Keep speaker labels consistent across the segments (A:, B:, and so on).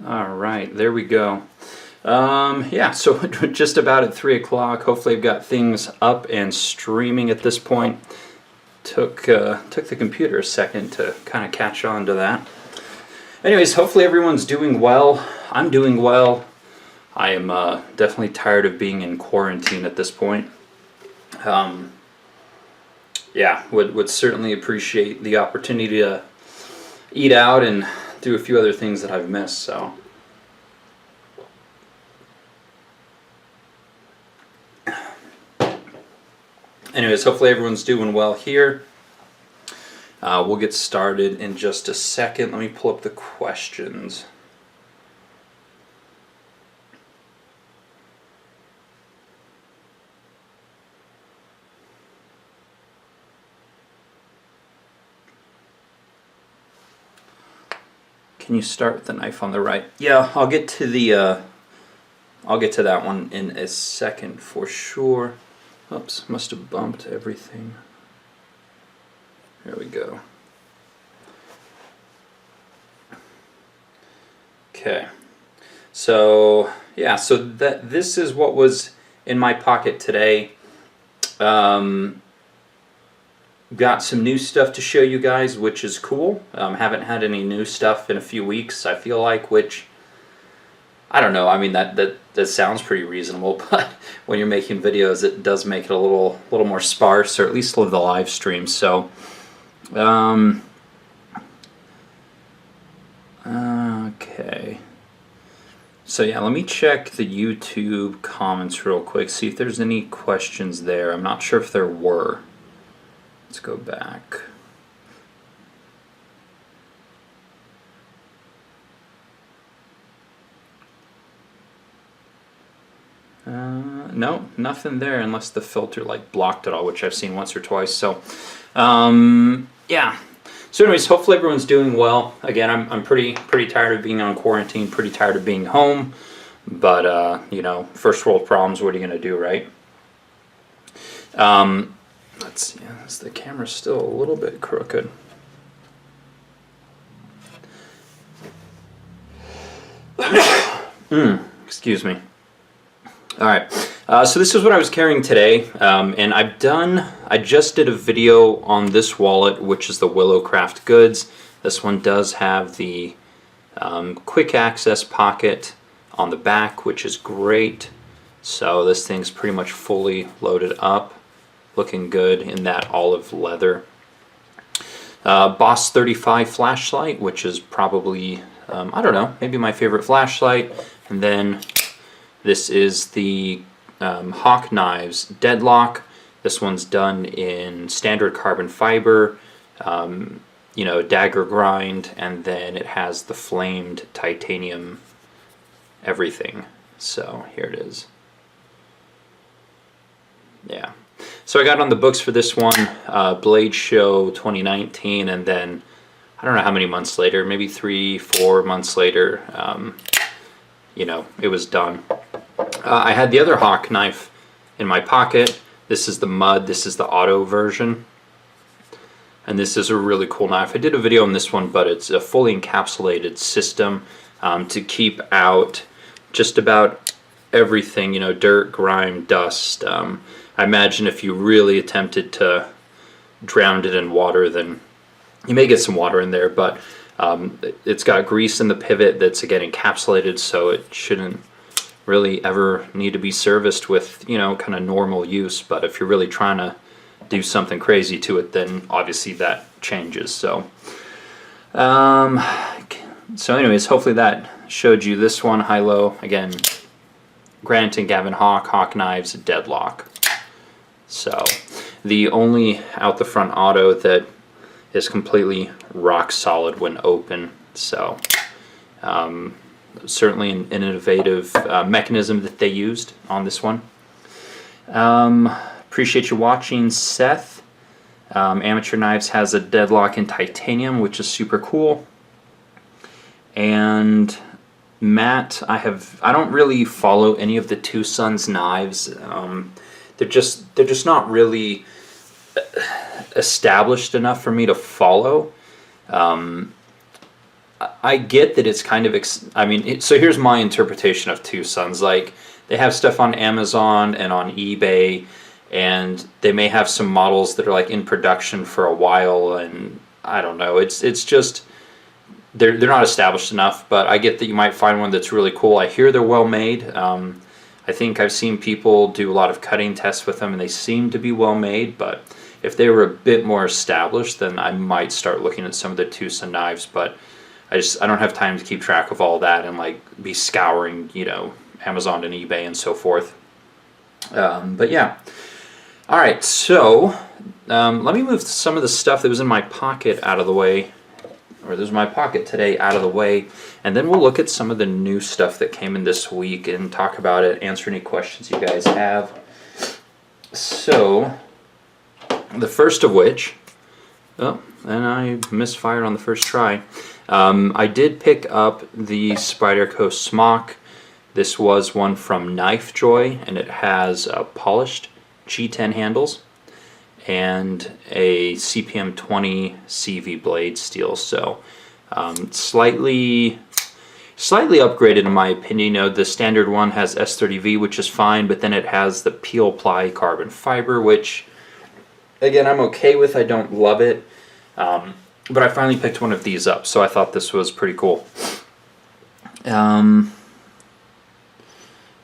A: All right, there we go. Yeah, so just about at 3 o'clock. Hopefully I've got things up and streaming at this point. Took the computer a second to kind of catch on to that. Anyways, hopefully everyone's doing well. I'm doing well. I am definitely tired of being in quarantine at this point. Yeah, would certainly appreciate the opportunity to eat out and do a few other things that I've missed, so. Anyways, hopefully everyone's doing well here. We'll get started in just a second. Let me pull up the questions. Can you start with the knife on the right? Yeah, I'll get to the I'll get to that one in a second for sure. Oops, must have bumped everything. There we go. Okay. So, yeah, so this is what was in my pocket today. Got some new stuff to show you guys, which is cool. Haven't had any new stuff in a few weeks, I feel like, which, I don't know, I mean, that sounds pretty reasonable, but when you're making videos, it does make it a little more sparse, or at least with the live stream. So, okay. So yeah, let me check the YouTube comments real quick, see if there's any questions there. I'm not sure if there were. Let's go back. No, nothing there unless the filter like blocked it all, which I've seen once or twice. So, yeah. So, anyways, hopefully everyone's doing well. Again, I'm pretty tired of being on quarantine, pretty tired of being home. But you know, first world problems. What are you gonna do, right? Let's see. The camera's still a little bit crooked. Excuse me. All right. So this is what I was carrying today, and I just did a video on this wallet, which is the Willowcraft Goods. This one does have the quick access pocket on the back, which is great. So this thing's pretty much fully loaded up, looking good in that olive leather. Boss 35 flashlight, which is probably, I don't know, maybe my favorite flashlight. And then this is the Hawk Knives Deadlock. This one's done in standard carbon fiber, you know, dagger grind, and then it has the flamed titanium everything. So here it is. Yeah. So I got on the books for this one, Blade Show 2019, and then I don't know how many months later, maybe 3-4 months later, you know, it was done. I had the other Hawk knife in my pocket. This is the Mud, this is the auto version. And this is a really cool knife. I did a video on this one, but it's a fully encapsulated system to keep out just about everything, you know, dirt, grime, dust. I imagine if you really attempted to drown it in water, then you may get some water in there, but it's got grease in the pivot that's, again, encapsulated, so it shouldn't really ever need to be serviced with, you know, kind of normal use. But if you're really trying to do something crazy to it, then obviously that changes. So, anyways, hopefully that showed you this one, high-low. Again, Grant and Gavin Hawk Knives Deadlock. So the only out the front auto that is completely rock solid when open. So certainly an innovative mechanism that they used on this one. Appreciate you watching, Seth. Amateur Knives has a Deadlock in titanium, which is super cool. And Matt, I don't really follow any of the Two Sons knives. They're just not really established enough for me to follow. I get that it's kind of, I mean, so here's my interpretation of Two Sons. Like, they have stuff on Amazon and on eBay, and they may have some models that are like in production for a while, and I don't know. It's just they're not established enough. But I get that you might find one that's really cool. I hear they're well made. I think I've seen people do a lot of cutting tests with them, and they seem to be well made. But if they were a bit more established, then I might start looking at some of the Two Son knives. But I don't have time to keep track of all that and like be scouring, you know, Amazon and eBay and so forth. But yeah. All right, so let me move some of the stuff that was in my pocket out of the way, or there's my pocket today out of the way, and then we'll look at some of the new stuff that came in this week and talk about it, answer any questions you guys have. So, the first of which, oh, and I misfired on the first try. I did pick up the Spyderco Smock. This was one from Knife Joy, and it has polished G10 handles and a CPM 20 CV blade steel. So slightly upgraded in my opinion. You know, the standard one has S30V, which is fine, but then it has the peel ply carbon fiber, which again I'm okay with. I don't love it, but I finally picked one of these up, so I thought this was pretty cool.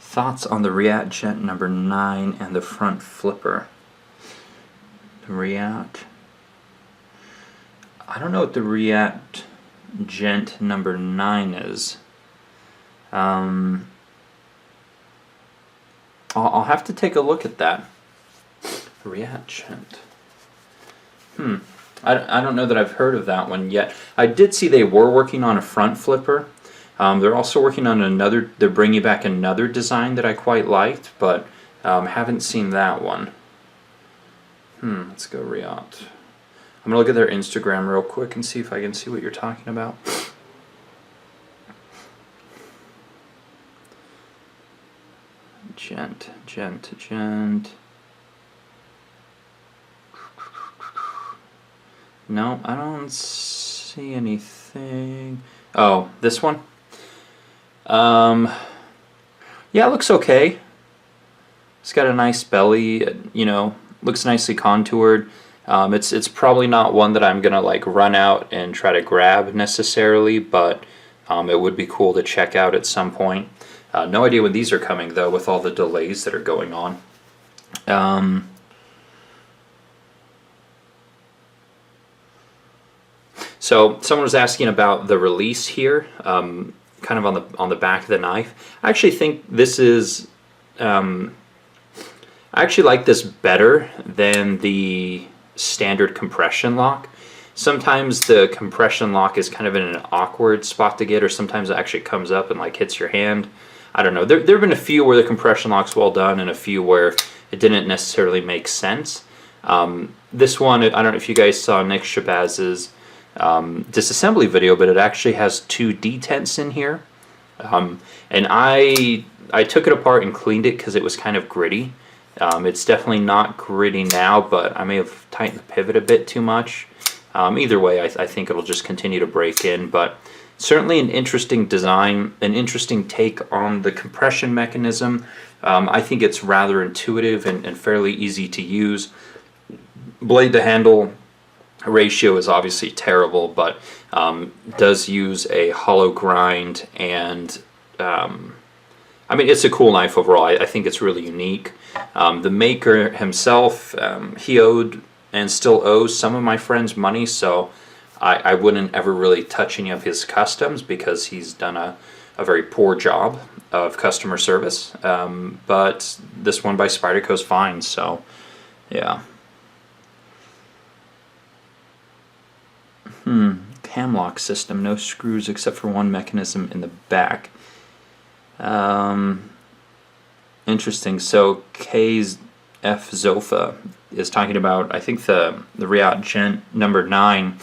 A: Thoughts on the React Gent number 9 and the front flipper. The React. I don't know what the React Gent number 9 is. I'll have to take a look at that. React Gent. I don't know that I've heard of that one yet. I did see they were working on a front flipper. They're also working on another, they're bringing back another design that I quite liked, but haven't seen that one. Let's go Riot. I'm going to look at their Instagram real quick and see if I can see what you're talking about. Gent. No, I don't see anything. Oh, this one? Yeah, it looks okay. It's got a nice belly, you know, looks nicely contoured. It's probably not one that I'm gonna like run out and try to grab necessarily, but it would be cool to check out at some point. No idea when these are coming though, with all the delays that are going on. So someone was asking about the release here, kind of on the back of the knife. I actually think this is, I actually like this better than the standard compression lock. Sometimes the compression lock is kind of in an awkward spot to get, or sometimes it actually comes up and like hits your hand. I don't know. There have been a few where the compression lock's well done and a few where it didn't necessarily make sense. This one, I don't know if you guys saw Nick Shabaz's disassembly video, but it actually has 2 detents in here, and I took it apart and cleaned it because it was kind of gritty. It's definitely not gritty now, but I may have tightened the pivot a bit too much. Either way, I think it'll just continue to break in, but certainly an interesting design, an interesting take on the compression mechanism. I think it's rather intuitive and fairly easy to use. Blade to handle ratio is obviously terrible, but does use a hollow grind, and I mean, it's a cool knife overall. I think it's really unique. The maker himself, he owed and still owes some of my friends money, so I wouldn't ever really touch any of his customs because he's done a very poor job of customer service. But this one by Spyderco is fine, so yeah. Cam lock system, no screws except for one mechanism in the back. Interesting. So K's F Zofa is talking about, I think, the Riot Gent number 9,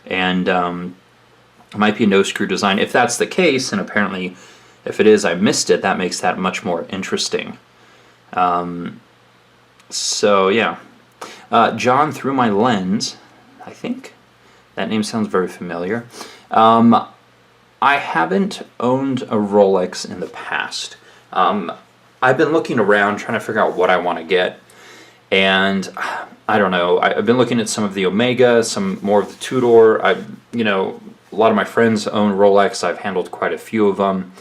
A: and it might be a no screw design. If that's the case, and apparently if it is, I missed it, that makes that much more interesting. So yeah, John Through My Lens, I think that name sounds very familiar. I haven't owned a Rolex in the past. I've been looking around trying to figure out what I want to get, and I don't know. I've been looking at some of the Omega, some more of the Tudor. A lot of my friends own Rolex. I've handled quite a few of them.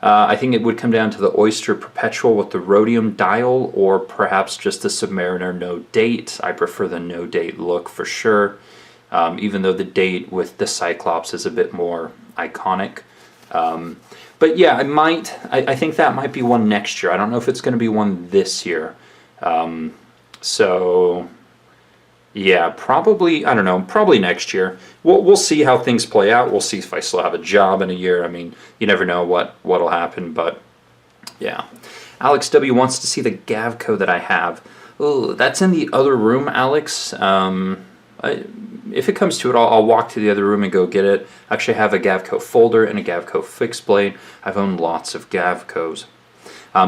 A: I think it would come down to the Oyster Perpetual with the rhodium dial, or perhaps just the Submariner no date. I prefer the no date look for sure, even though the date with the Cyclops is a bit more iconic. But yeah, I think that might be one next year. I don't know if it's going to be one this year. So yeah, probably, I don't know, probably next year. We'll see how things play out. We'll see if I still have a job in a year. I mean, you never know what'll happen, but yeah. Alex W wants to see the Gavco that I have. Oh, that's in the other room, Alex. If it comes to it, I'll walk to the other room and go get it. I actually have a Gavco folder and a Gavco fixed blade. I've owned lots of Gavcos.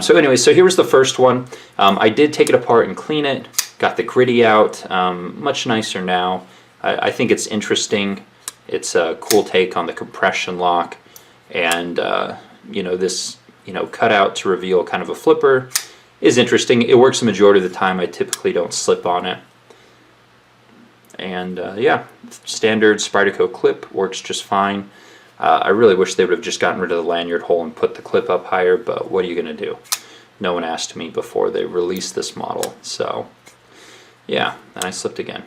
A: So anyway, so here was the first one. I did take it apart and clean it. Got the gritty out. Much nicer now. I think it's interesting. It's a cool take on the compression lock, and this cutout to reveal kind of a flipper is interesting. It works the majority of the time. I typically don't slip on it. And yeah, standard Spyderco clip works just fine. I really wish they would have just gotten rid of the lanyard hole and put the clip up higher, but what are you going to do? No one asked me before they released this model, so yeah, and I slipped again.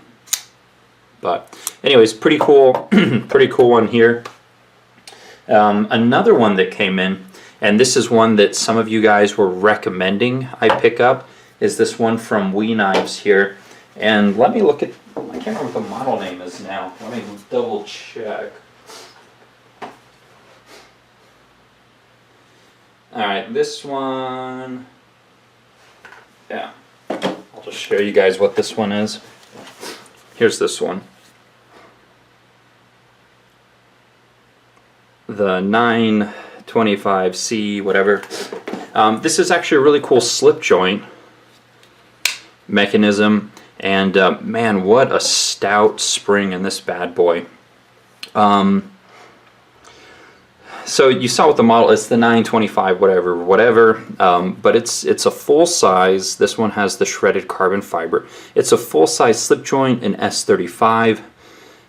A: But anyways, pretty cool, pretty cool one here. Another one that came in, and this is one that some of you guys were recommending I pick up, is this one from We Knives here. And let me look at, I can't remember what the model name is now. Let me double check. Alright, this one, yeah, I'll just show you guys what this one is. Here's this one. The 925C, whatever. This is actually a really cool slip joint mechanism. And man, what a stout spring in this bad boy. So you saw what the model is, the 925 whatever, but it's a full size. This one has the shredded carbon fiber. It's a full size slip joint in S35.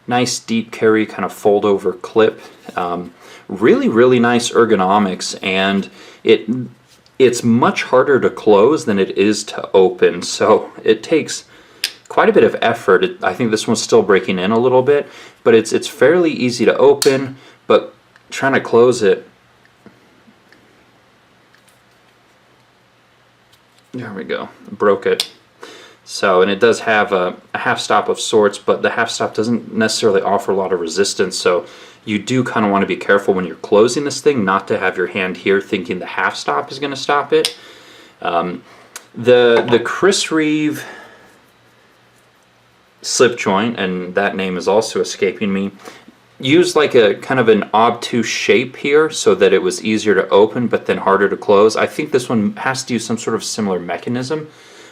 A: Nice deep carry kind of fold over clip. Really nice ergonomics, and it's much harder to close than it is to open. So it takes quite a bit of effort. I think this one's still breaking in a little bit, but it's fairly easy to open, but trying to close it, there we go, broke it. So, and it does have a half stop of sorts, but the half stop doesn't necessarily offer a lot of resistance, so you do kind of want to be careful when you're closing this thing not to have your hand here thinking the half stop is going to stop it. The Chris Reeve slip joint, and that name is also escaping me, used like a kind of an obtuse shape here so that it was easier to open but then harder to close. I think this one has to use some sort of similar mechanism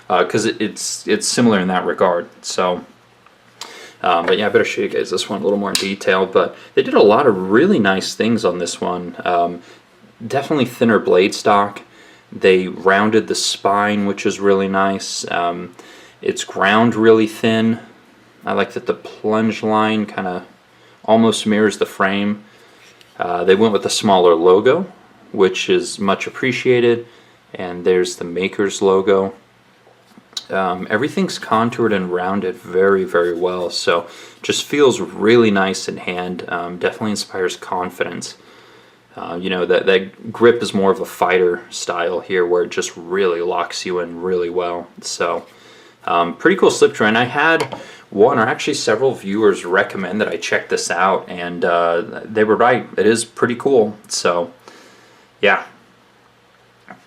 A: because it's similar in that regard. So but yeah, I better show you guys this one a little more in detail. But they did a lot of really nice things on this one. Definitely thinner blade stock. They rounded the spine, which is really nice. It's ground really thin. I like that the plunge line kind of almost mirrors the frame. They went with a smaller logo, which is much appreciated. And there's the maker's logo. Everything's contoured and rounded very well, so just feels really nice in hand. Definitely inspires confidence. That grip is more of a fighter style here, where it just really locks you in really well. So pretty cool slip joint. I had one, or actually several viewers recommend that I check this out, and they were right. It is pretty cool. So yeah.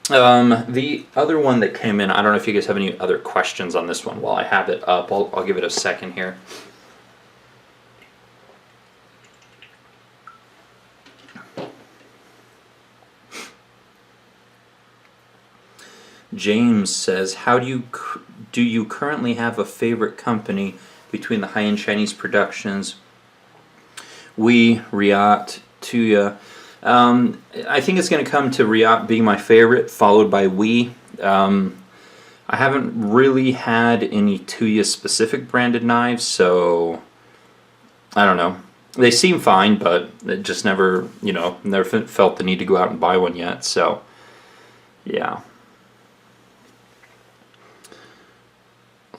A: The other one that came in, I don't know if you guys have any other questions on this one while I have it up. I'll give it a second here. James says, how do you currently have a favorite company between the high-end Chinese productions, Riat, Tuya. I think it's going to come to Riot being my favorite, followed by Wii. I haven't really had any Tuya specific branded knives, so I don't know. They seem fine, but it just never, never felt the need to go out and buy one yet, so yeah.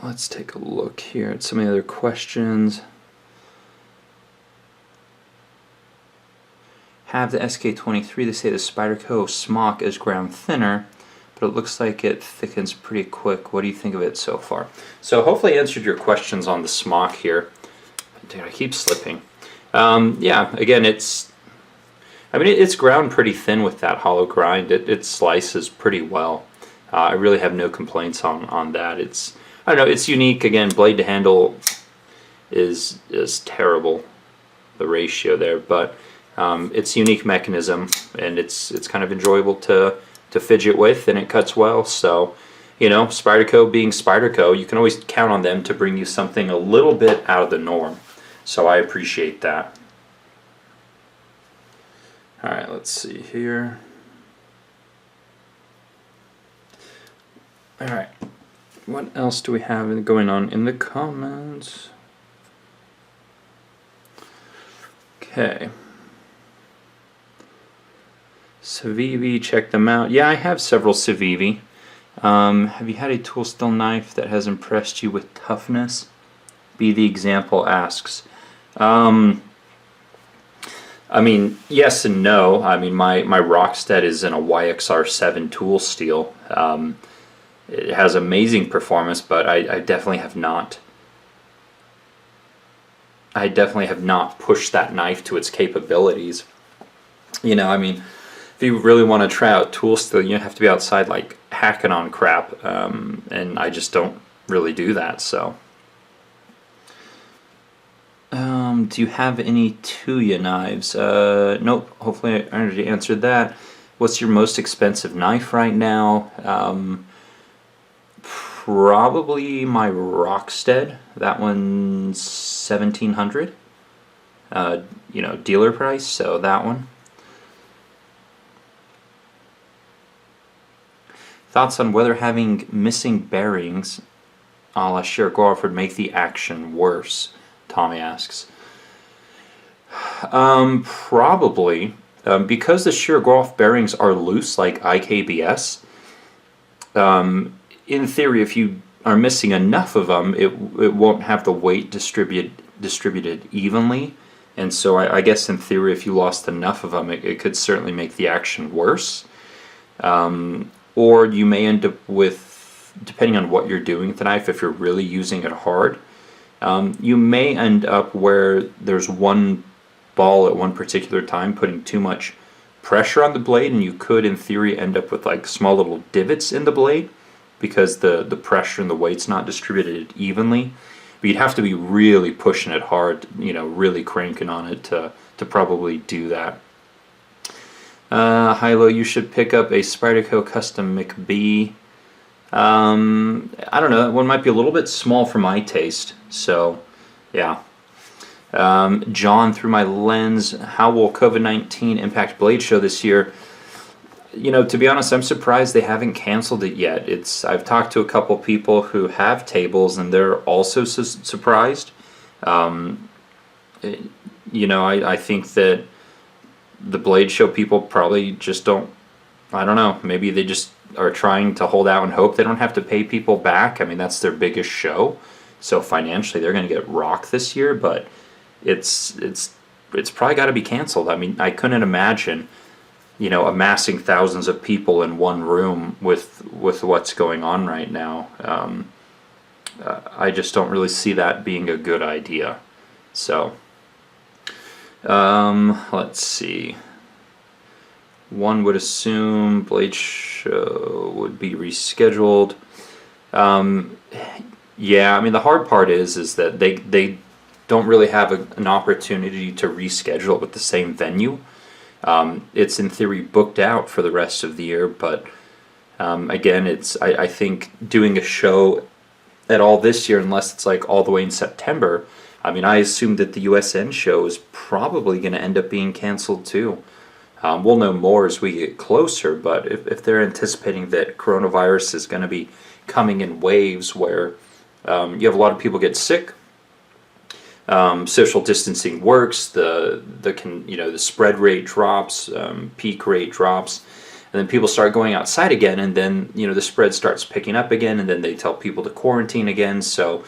A: Let's take a look here at some of the other questions. Have the SK23, they say the Spyderco Smock is ground thinner, but it looks like it thickens pretty quick. What do you think of it so far? So hopefully I answered your questions on the Smock here. Dude, I keep slipping. Yeah, again, it's ground pretty thin with that hollow grind. It slices pretty well. I really have no complaints on that. I don't know, it's unique. Again, blade to handle is terrible, the ratio there, but it's a unique mechanism, and it's kind of enjoyable to fidget with, and it cuts well. So, Spyderco being Spyderco, you can always count on them to bring you something a little bit out of the norm. So I appreciate that. All right, let's see here. All right, what else do we have going on in the comments? Okay. Sivb, check them out. Yeah, I have several Sivb. Have you had a tool steel knife that has impressed you with toughness? Be the example asks. I mean, yes and no. I mean, my Rockstead is in a YXR7 tool steel. It has amazing performance, but I definitely have not. I definitely have not pushed that knife to its capabilities. I mean, if you really want to try out tool steel, you have to be outside like hacking on crap, and I just don't really do that. So, do you have any Tuya knives? Nope. Hopefully, I already answered that. What's your most expensive knife right now? Probably my Rockstead. That one's $1,700. Dealer price. So that one. Thoughts on whether having missing bearings a la Shredder would make the action worse? Tommy asks. Probably. Because the Shredder bearings are loose like IKBS, in theory, if you are missing enough of them, it won't have the weight distributed evenly. And so I guess in theory, if you lost enough of them, it could certainly make the action worse. Or you may end up with, depending on what you're doing with the knife, if you're really using it hard, you may end up where there's one ball at one particular time putting too much pressure on the blade, and you could, in theory, end up with like small little divots in the blade because the pressure and the weight's not distributed evenly. But you'd have to be really pushing it hard, really cranking on it to probably do that. Hilo, you should pick up a Spyderco Custom McBee. I don't know, that one might be a little bit small for my taste, so yeah. John, through my lens, how will COVID-19 impact Blade Show this year? To be honest, I'm surprised they haven't canceled it yet. I've talked to a couple people who have tables, and they're also surprised. I think that the Blade Show people probably just don't, I don't know, maybe they just are trying to hold out and hope they don't have to pay people back. I mean, that's their biggest show, so financially they're going to get rocked this year, but it's probably got to be canceled. I mean, I couldn't imagine, amassing thousands of people in one room with what's going on right now. I just don't really see that being a good idea. So, let's see. One would assume Blade Show would be rescheduled. Yeah, I mean, the hard part is that they don't really have an opportunity to reschedule it with the same venue. It's in theory booked out for the rest of the year, but again, I think doing a show at all this year, unless it's like all the way in September, I mean, I assume that the USN show is probably going to end up being canceled too. We'll know more as we get closer, but if they're anticipating that coronavirus is going to be coming in waves where you have a lot of people get sick, social distancing works, the spread rate drops, peak rate drops, and then people start going outside again, and then the spread starts picking up again, and then they tell people to quarantine again. So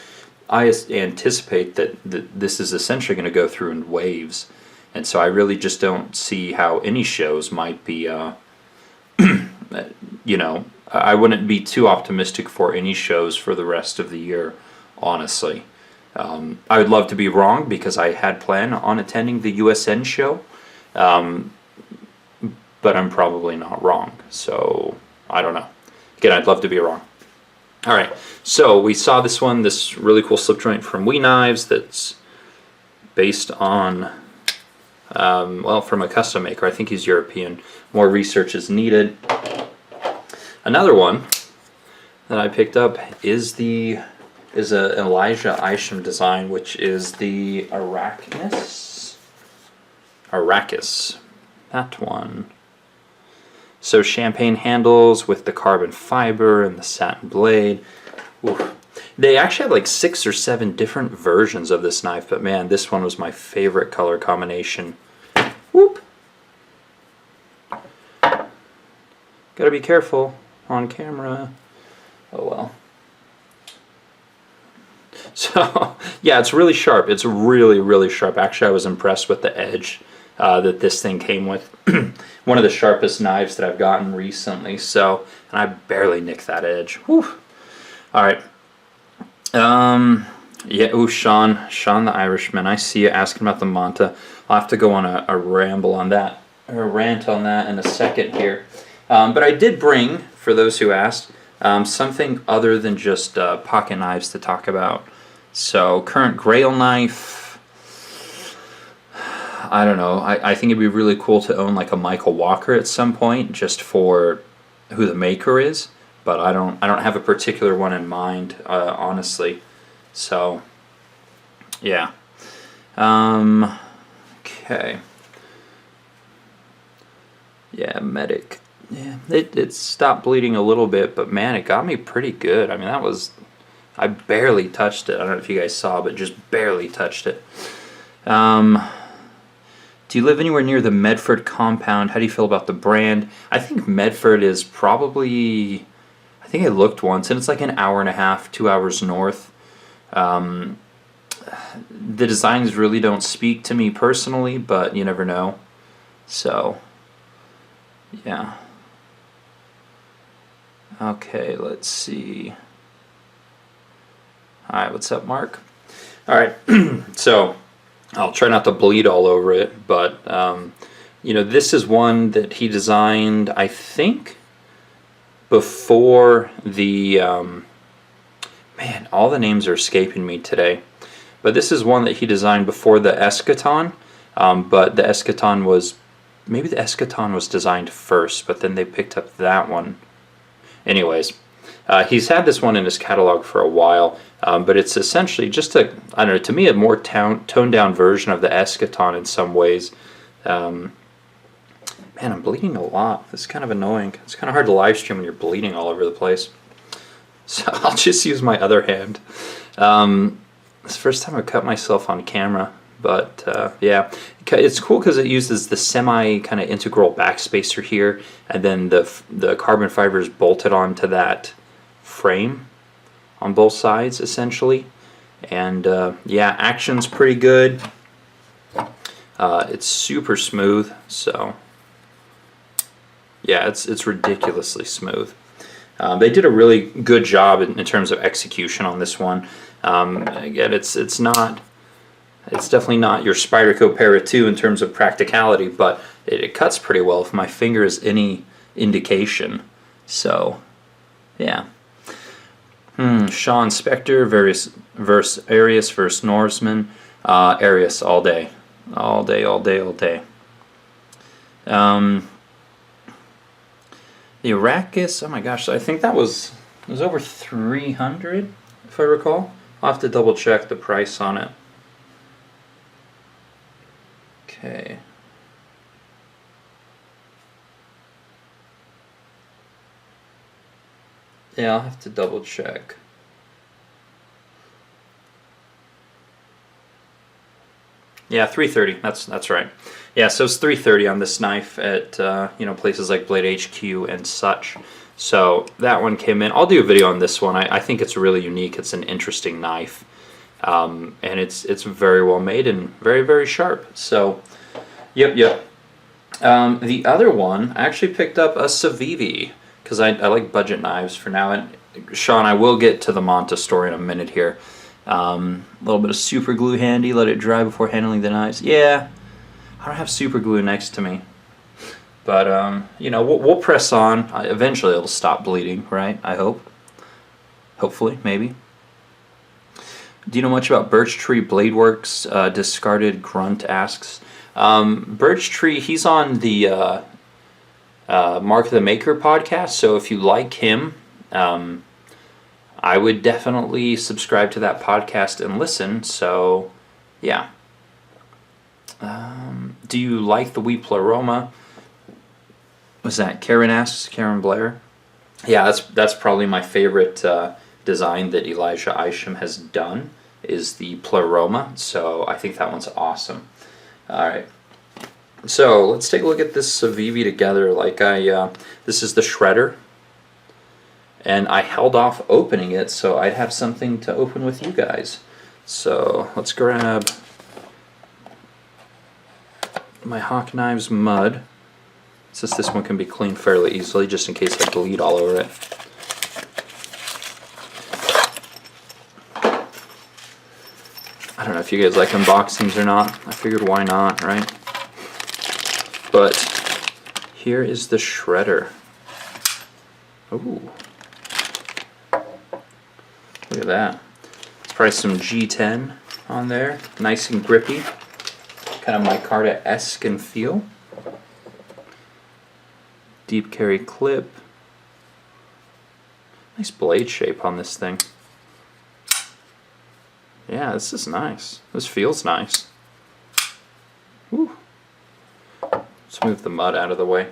A: I anticipate that this is essentially going to go through in waves. And so I really just don't see how any shows might be, I wouldn't be too optimistic for any shows for the rest of the year, honestly. I would love to be wrong because I had planned on attending the USN show, but I'm probably not wrong. So I don't know. Again, I'd love to be wrong. All right, so we saw this really cool slip joint from We Knives that's based on... from a custom maker. I think he's European. More research is needed. Another one that I picked up is a Elijah Isham design, which is the Arrakis. That one. So champagne handles with the carbon fiber and the satin blade. Oof. They actually have like 6 or 7 different versions of this knife, but man, this one was my favorite color combination. Whoop! Gotta be careful on camera. Oh well. So, yeah, it's really sharp. It's really, really sharp. Actually, I was impressed with the edge that this thing came with. One of the sharpest knives that I've gotten recently, and I barely nicked that edge. Whew. All right. Sean the Irishman. I see you asking about the Manta. I'll have to go on a ramble on that, or a rant on that in a second here. But I did bring, for those who asked, something other than just pocket knives to talk about. So, current Grail knife. I don't know. I think it'd be really cool to own like a Michael Walker at some point, just for who the maker is. But I don't have a particular one in mind, honestly. So, yeah. Okay. Yeah, Medic. Yeah, it stopped bleeding a little bit, but man, it got me pretty good. I mean, I barely touched it. I don't know if you guys saw, but just barely touched it. Do you live anywhere near the Medford compound? How do you feel about the brand? I think Medford is probably... I think I looked once, and it's like an hour and a half, 2 hours north. The designs really don't speak to me personally, but you never know. So, yeah. Okay, let's see. Alright, what's up, Mark? Alright, so I'll try not to bleed all over it, but, this is one that he designed, I think, before the, man, all the names are escaping me today. But this is one that he designed before the Eschaton, but the Eschaton was, maybe the Eschaton was designed first, but then they picked up that one. Anyways, he's had this one in his catalog for a while, but it's essentially just I don't know, to me a more toned down version of the Eschaton in some ways. Man, I'm bleeding a lot. It's kind of annoying. It's kind of hard to live stream when you're bleeding all over the place. So I'll just use my other hand. It's the first time I've cut myself on camera, but yeah. It's cool because it uses the semi kind of integral backspacer here, and then the carbon fiber is bolted onto that frame on both sides, essentially. And yeah, action's pretty good. It's super smooth, so... Yeah, it's ridiculously smooth. They did a really good job in terms of execution on this one. Again, it's definitely not your Spyderco Para 2 in terms of practicality, but it cuts pretty well if my finger is any indication. So, yeah. Sean Spector versus Arius versus Norseman. Arius all day. All day, all day, all day. The Arrakis, oh my gosh, I think it was over 300, if I recall. I'll have to double check the price on it. Okay. Yeah, I'll have to double check. Yeah, 330. That's right. Yeah, so it's 330 on this knife at places like Blade HQ and such. So that one came in. I'll do a video on this one. I think it's really unique. It's an interesting knife, and it's very well made and very, very sharp. So, yep. The other one, I actually picked up a Sivb because I like budget knives for now. And Sean, I will get to the Manta story in a minute here. A little bit of super glue handy. Let it dry before handling the knives. Yeah, I don't have super glue next to me, but we'll press on. Eventually, it'll stop bleeding, right? I hope. Hopefully, maybe. Do you know much about Birch Tree Blade Works? Discarded Grunt asks. Birch Tree, he's on the Mark the Maker podcast. So if you like him, I would definitely subscribe to that podcast and listen. So, yeah. Do you like the wheat pleroma? Was that Karen asks? Karen Blair? Yeah, that's probably my favorite design that Elijah Isham has done is the pleroma. So I think that one's awesome. All right. So let's take a look at this Sivb together. This is the Shredder. And I held off opening it so I'd have something to open with you guys. So let's grab my Hawk Knives mud. Since this one can be cleaned fairly easily, just in case I bleed all over it. I don't know if you guys like unboxings or not. I figured why not, right? But here is the Shredder. Ooh. Look at that. It's probably some G10 on there. Nice and grippy. Kind of micarta-esque in feel. Deep carry clip. Nice blade shape on this thing. Yeah, this is nice. This feels nice. Woo. Let's move the mud out of the way.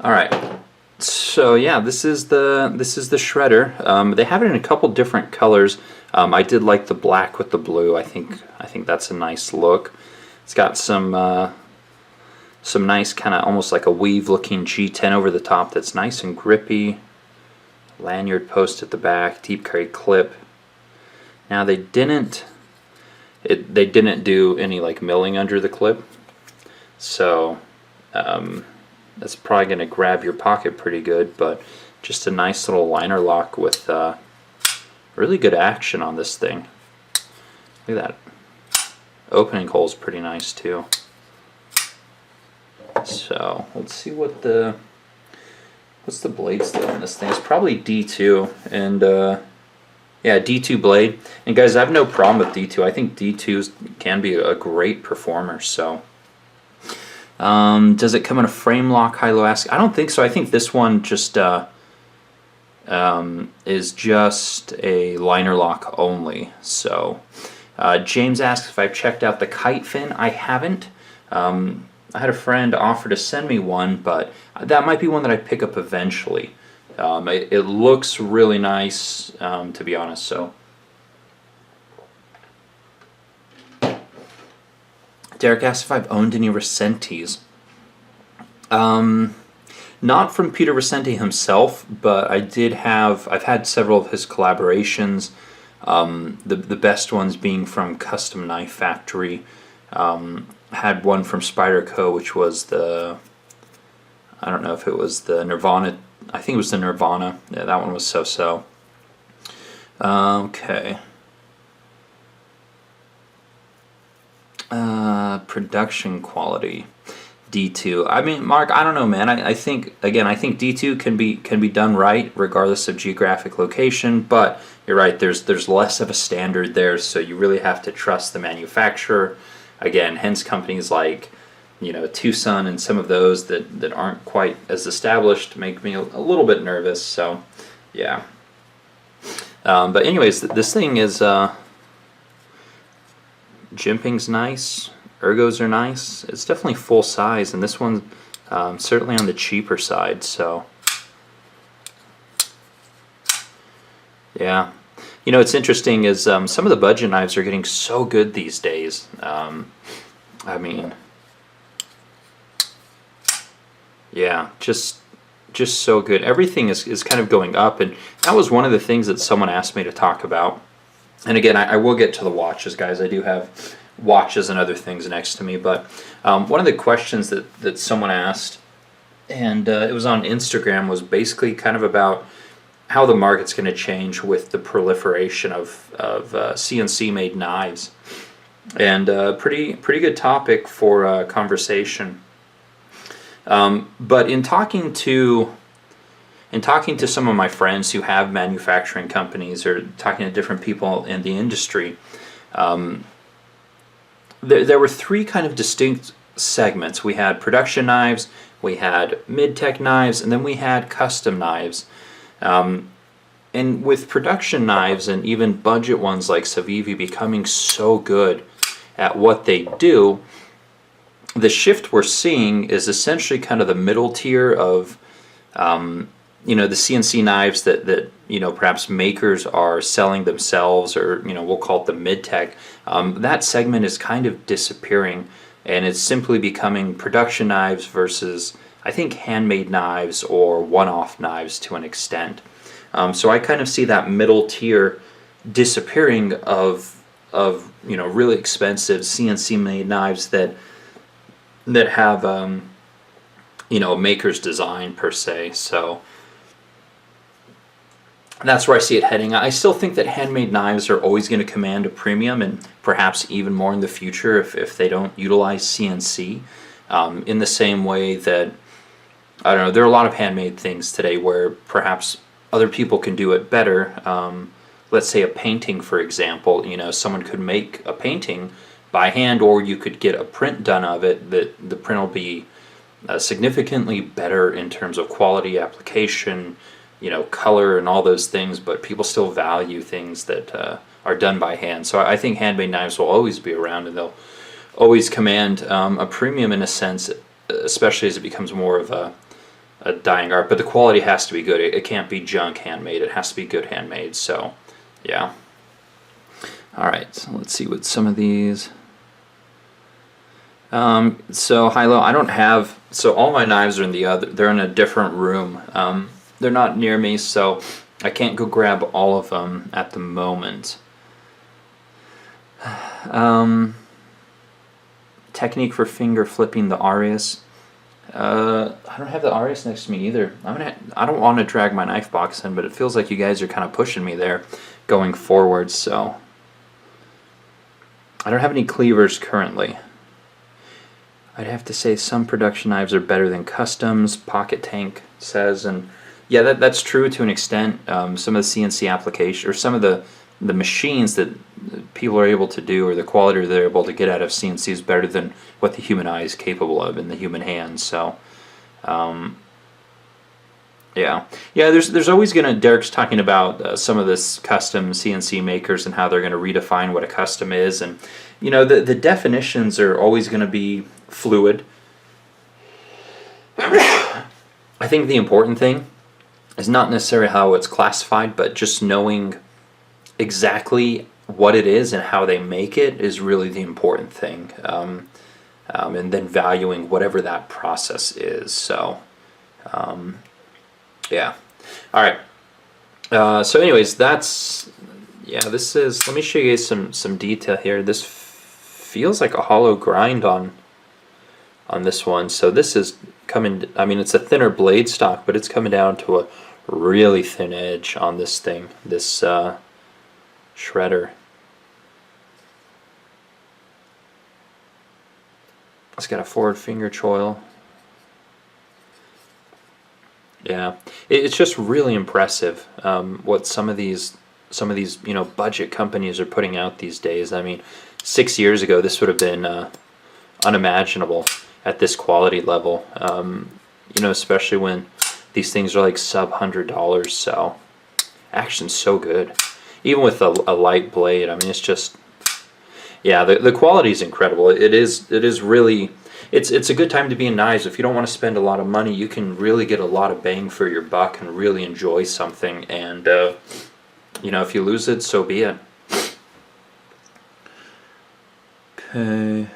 A: All right. So yeah, this is the Shredder. They have it in a couple different colors. I did like the black with the blue. I think that's a nice look. It's got some nice kind of almost like a weave looking G10 over the top that's nice and grippy. Lanyard post at the back, deep carry clip. Now they didn't do any like milling under the clip, so that's probably going to grab your pocket pretty good, but just a nice little liner lock with really good action on this thing. Look at that. Opening hole is pretty nice too. So let's see what's the blade still on this thing. It's probably D2 and yeah, D2 blade. And guys, I have no problem with D2. I think D2 can be a great performer. So does it come in a frame lock, high-low ask? I don't think so. I think this one just is just a liner lock only. So James asks if I've checked out the kite fin. I haven't. I had a friend offer to send me one, but that might be one that I pick up eventually. It looks really nice, to be honest. So Derek asks if I've owned any Recentes. Not from Peter Recente himself, but I've had several of his collaborations. The best ones being from Custom Knife Factory. Had one from Spyderco, which was I don't know if it was the Nirvana. I think it was the Nirvana. Yeah, that one was so-so. Okay. Production quality. D2. I mean, Mark, I don't know, man. I think D2 can be done right regardless of geographic location, but you're right, there's less of a standard there, so you really have to trust the manufacturer. Again, hence companies like, Tucson and some of those that aren't quite as established make me a little bit nervous, so yeah. But anyways, this thing is jimping's nice. Ergos are nice. It's definitely full size, and this one certainly on the cheaper side. So yeah, you know, it's interesting is some of the budget knives are getting so good these days. I mean, yeah, just so good. Everything is kind of going up, and that was one of the things that someone asked me to talk about. And again, I will get to the watches, guys. I do have watches and other things next to me, but one of the questions that someone asked, and it was on Instagram, was basically kind of about how the market's going to change with the proliferation of CNC made knives, and pretty good topic for conversation. But in talking to some of my friends who have manufacturing companies, or talking to different people in the industry, there were three kind of distinct segments. We had production knives, we had mid-tech knives, and then we had custom knives. And with production knives and even budget ones like Sivb becoming so good at what they do, the shift we're seeing is essentially kind of the middle tier of you know, the CNC knives that you know, perhaps makers are selling themselves, or you know, we'll call it the mid-tech. That segment is kind of disappearing, and it's simply becoming production knives versus, I think, handmade knives or one-off knives to an extent. So I kind of see that middle tier disappearing of you know, really expensive CNC made knives that have you know, a maker's design per se. So that's where I see it heading. I still think that handmade knives are always going to command a premium, and perhaps even more in the future if they don't utilize CNC. In the same way that, I don't know, there are a lot of handmade things today where perhaps other people can do it better. Let's say a painting, for example. You know, someone could make a painting by hand, or you could get a print done of it that the print will be significantly better in terms of quality, application, you know, color and all those things, but people still value things that are done by hand. So I think handmade knives will always be around, and they'll always command a premium in a sense, especially as it becomes more of a dying art. But the quality has to be good. It can't be junk handmade. It has to be good handmade. So yeah. All right, so let's see what some of these. So high-low, I don't have, so all my knives are in they're in a different room. They're not near me, so I can't go grab all of them at the moment. Technique for finger flipping the Arrakis. I don't have the Arrakis next to me either. I don't want to drag my knife box in, but it feels like you guys are kind of pushing me there going forward, so. I don't have any cleavers currently. I'd have to say some production knives are better than customs, Pocket Tank says, and yeah, that's true to an extent. Some of the CNC application, or some of the machines that people are able to do, or the quality they're able to get out of CNC is better than what the human eye is capable of in the human hand. So, yeah. There's always gonna. Derek's talking about some of this custom CNC makers and how they're gonna redefine what a custom is, and you know, the definitions are always gonna be fluid. I think the important thing is not necessarily how it's classified, but just knowing exactly what it is and how they make it is really the important thing, and then valuing whatever that process is. So yeah. All right. So anyways, that's, yeah, this is, let me show you guys some detail here. This feels like a hollow grind on this one. So this is coming, I mean, it's a thinner blade stock, but it's coming down to a really thin edge on this thing, this shredder. It's got a forward finger choil. Yeah, it's just really impressive what some of these you know, budget companies are putting out these days. I mean, 6 years ago this would have been unimaginable at this quality level. You know, especially when these things are like sub $100. So action's so good, even with a light blade. I mean, it's just, Yeah, the quality is incredible. It is really, it's a good time to be in knives. If you don't want to spend a lot of money, you can really get a lot of bang for your buck and really enjoy something. And you know, if you lose it, so be it. Okay.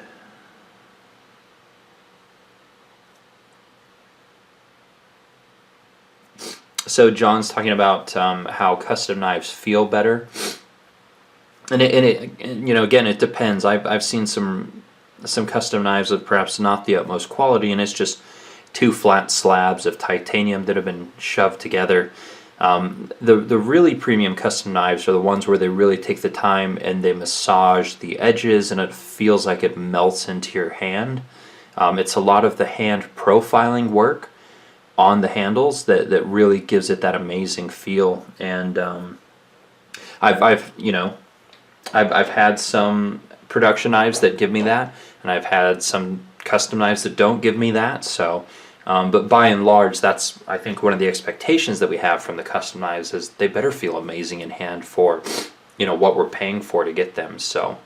A: So John's talking about how custom knives feel better. And you know, again, it depends. I've seen some custom knives with perhaps not the utmost quality, and it's just two flat slabs of titanium that have been shoved together. The really premium custom knives are the ones where they really take the time and they massage the edges, and it feels like it melts into your hand. It's a lot of the hand profiling work on the handles that really gives it that amazing feel. And I've you know, I've had some production knives that give me that, and I've had some custom knives that don't give me that. So, but by and large, that's, I think, one of the expectations that we have from the custom knives is they better feel amazing in hand for, you know, what we're paying for to get them. So,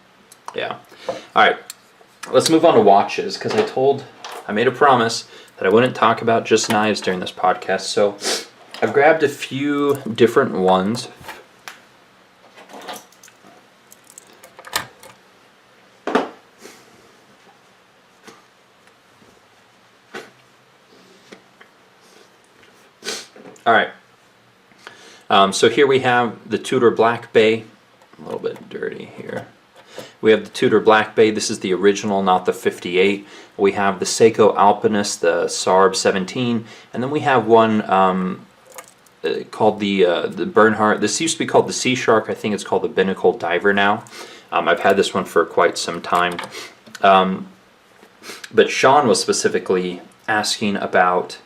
A: yeah. All right, let's move on to watches, because I made a promise that I wouldn't talk about just knives during this podcast. So, I've grabbed a few different ones. All right, so here we have the Tudor Black Bay, a little bit dirty here. We have the Tudor Black Bay. This is the original, not the 58. We have the Seiko Alpinist, the Sivb 17, and then we have one called the Bernhardt. This used to be called the Sea Shark. I think it's called the Binnacle Diver now. I've had this one for quite some time. But Sean was specifically asking about...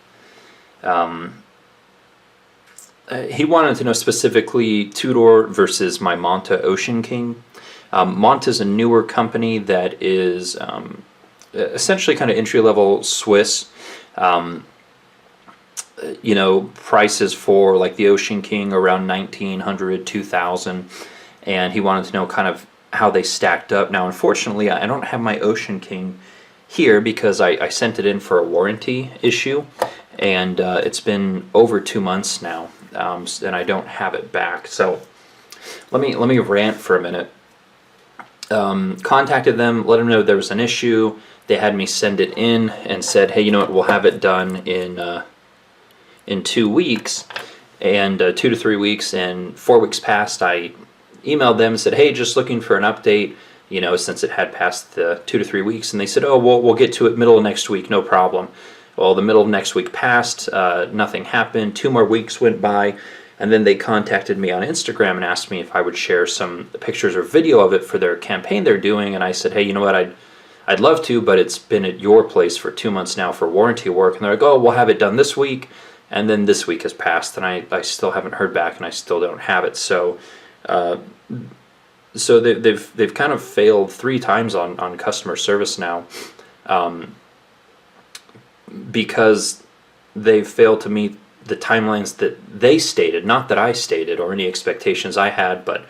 A: he wanted to know specifically Tudor versus my Manta Ocean King. Manta is a newer company that is essentially kind of entry-level Swiss. You know, prices for like the Ocean King around 1,900, 2,000, and he wanted to know kind of how they stacked up. Now, unfortunately, I don't have my Ocean King here because I sent it in for a warranty issue, and it's been over 2 months now. And I don't have it back. So let me rant for a minute. Contacted them, let them know there was an issue. They had me send it in and said, hey, you know what, we'll have it done in 2 weeks, and 2 to 3 weeks, and 4 weeks passed. I emailed them and said, hey, just looking for an update, you know, since it had passed the 2 to 3 weeks, and they said, oh, we'll get to it middle of next week, no problem. Well, the middle of next week passed, nothing happened, 2 more weeks went by, and then they contacted me on Instagram and asked me if I would share some pictures or video of it for their campaign they're doing, and I said, hey, you know what, I'd love to, but it's been at your place for 2 months now for warranty work, and they're like, oh, we'll have it done this week, and then this week has passed, and I still haven't heard back, and I still don't have it. So so they've kind of failed 3 times on customer service now. Because they failed to meet the timelines that they stated, not that I stated or any expectations I had, but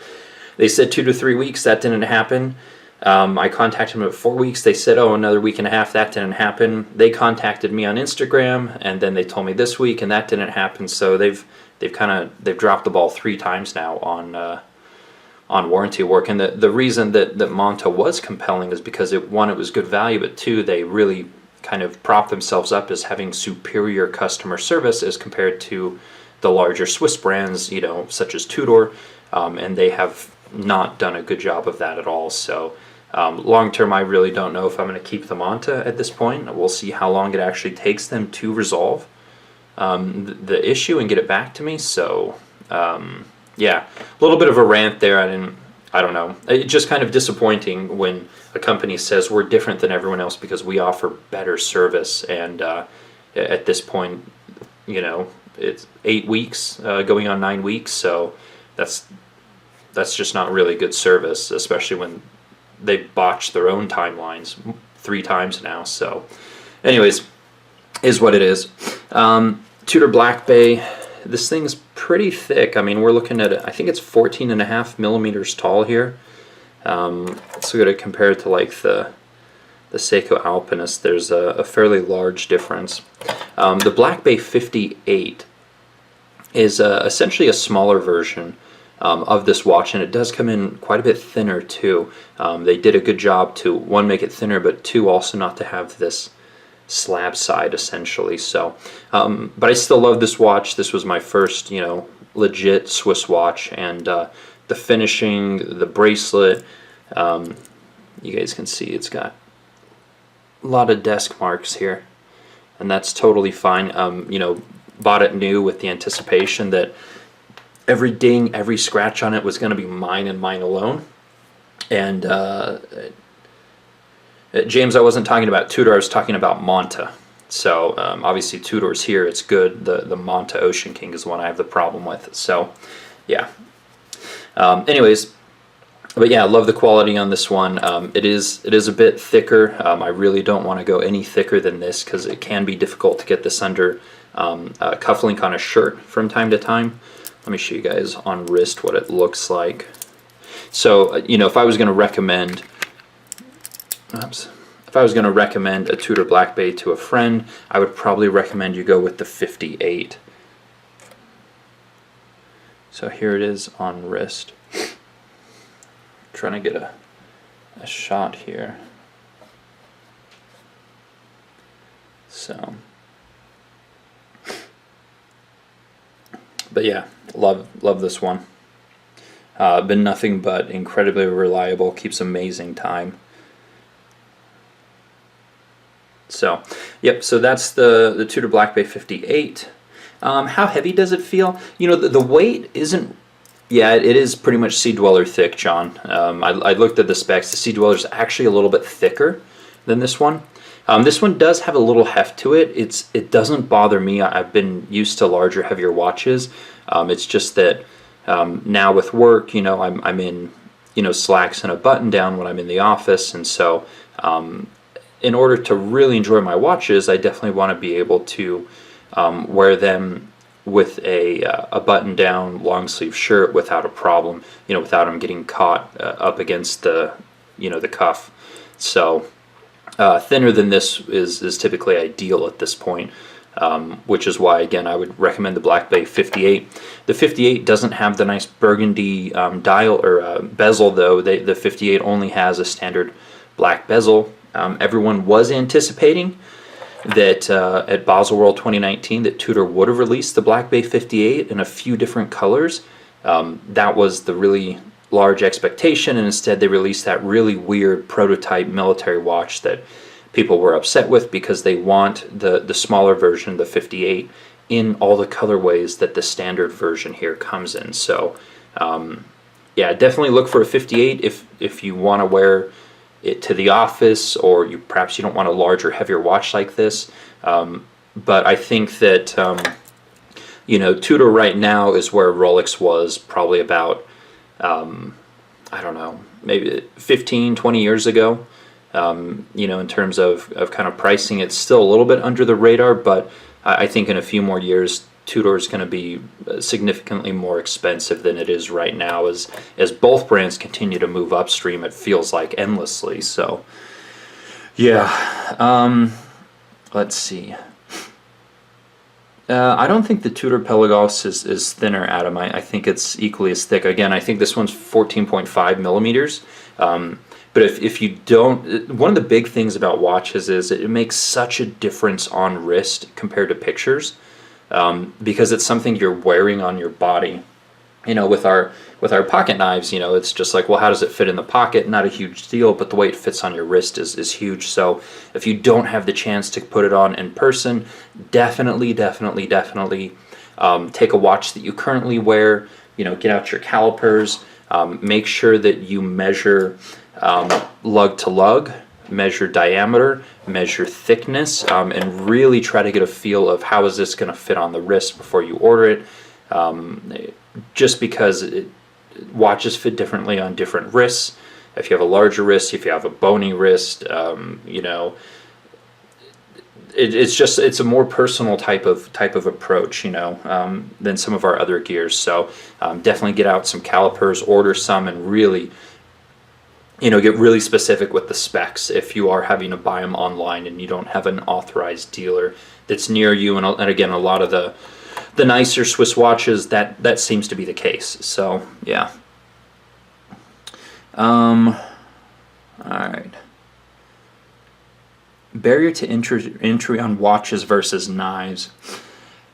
A: they said 2 to 3 weeks, that didn't happen. I contacted them at 4 weeks, they said, oh, another week and a half, that didn't happen. They contacted me on Instagram, and then they told me this week, and that didn't happen. So they've dropped the ball 3 times now on warranty work. And the reason that Manta was compelling is because one, it was good value, but 2, they really kind of prop themselves up as having superior customer service as compared to the larger Swiss brands, you know, such as Tudor, and they have not done a good job of that at all. So long term, I really don't know if I'm going to keep the Manta at this point. We'll see how long it actually takes them to resolve the issue and get it back to me. So yeah, a little bit of a rant there. I don't know. It's just kind of disappointing when a company says we're different than everyone else because we offer better service, and at this point, you know, it's 8 weeks going on 9 weeks, so that's just not really good service, especially when they botched their own timelines 3 times now. So anyways, is what it is. Tudor Black Bay, this thing's pretty thick. I mean, we're looking at, I think it's 14.5 millimeters tall here. So we're going to compare it to like the Seiko Alpinist. There's a fairly large difference. The Black Bay 58 is essentially a smaller version of this watch, and it does come in quite a bit thinner too. They did a good job to, one, make it thinner, but two, also not to have this slab side essentially. So, but I still love this watch. This was my first, you know, legit Swiss watch, and the finishing, the bracelet, you guys can see it's got a lot of desk marks here, and that's totally fine. You know, bought it new with the anticipation that every ding, every scratch on it was going to be mine and mine alone. And James, I wasn't talking about Tudor, I was talking about Monta. So obviously Tudor's here, it's good. The Monta Ocean King is the one I have the problem with. So yeah. Anyways, but yeah, I love the quality on this one. It is a bit thicker. I really don't want to go any thicker than this because it can be difficult to get this under a cufflink on a shirt from time to time. Let me show you guys on wrist what it looks like. So, you know, if I was going to recommend, a Tudor Black Bay to a friend, I would probably recommend you go with the 58. So here it is on wrist. Trying to get a shot here. So, but yeah, love this one. Been nothing but incredibly reliable, keeps amazing time. So, yep, so that's the Tudor Black Bay 58. How heavy does it feel? You know, the weight isn't, yeah, it is pretty much Sea Dweller thick, John. I looked at the specs. The Sea Dweller is actually a little bit thicker than this one. This one does have a little heft to it. It doesn't bother me. I've been used to larger, heavier watches. It's just that now with work, you know, I'm in, you know, slacks and a button down when I'm in the office, and so in order to really enjoy my watches, I definitely want to be able to wear them with a button down long sleeve shirt without a problem, you know, without them getting caught up against the, you know, the cuff. So thinner than this is typically ideal at this point. Which is why, again, I would recommend the Black Bay 58. The 58 doesn't have the nice burgundy dial or bezel, though. The 58 only has a standard black bezel. Everyone was anticipating that at Baselworld 2019 that Tudor would have released the Black Bay 58 in a few different colors. That was the really large expectation, and instead they released that really weird prototype military watch that people were upset with because they want the smaller version, the 58, in all the colorways that the standard version here comes in. So yeah, definitely look for a 58 if you want to wear it to the office, or perhaps you don't want a larger, heavier watch like this. But I think that you know, Tudor right now is where Rolex was probably about I don't know, maybe 15, 20 years ago. You know, in terms of kind of pricing, it's still a little bit under the radar, but I think in a few more years, Tudor is going to be significantly more expensive than it is right now, as both brands continue to move upstream, it feels like endlessly. So, yeah, let's see. I don't think the Tudor Pelagos is thinner, Adam. I think it's equally as thick. Again, I think this one's 14.5 millimeters. But if you don't, one of the big things about watches is it makes such a difference on wrist compared to pictures, because it's something you're wearing on your body. You know, with our pocket knives, you know, it's just like, well, how does it fit in the pocket? Not a huge deal, but the way it fits on your wrist is huge. So if you don't have the chance to put it on in person, definitely take a watch that you currently wear. You know, get out your calipers. Make sure that you measure lug to lug, measure diameter, measure thickness, and really try to get a feel of how is this going to fit on the wrist before you order it. Just because watches fit differently on different wrists. If you have a larger wrist, if you have a bony wrist, you know, it's a more personal type of approach, you know, than some of our other gears. So definitely get out some calipers, order some, and really get really specific with the specs if you are having to buy them online and you don't have an authorized dealer that's near you. And again, a lot of the nicer Swiss watches, that seems to be the case. So yeah. All right. Barrier to entry on watches versus knives.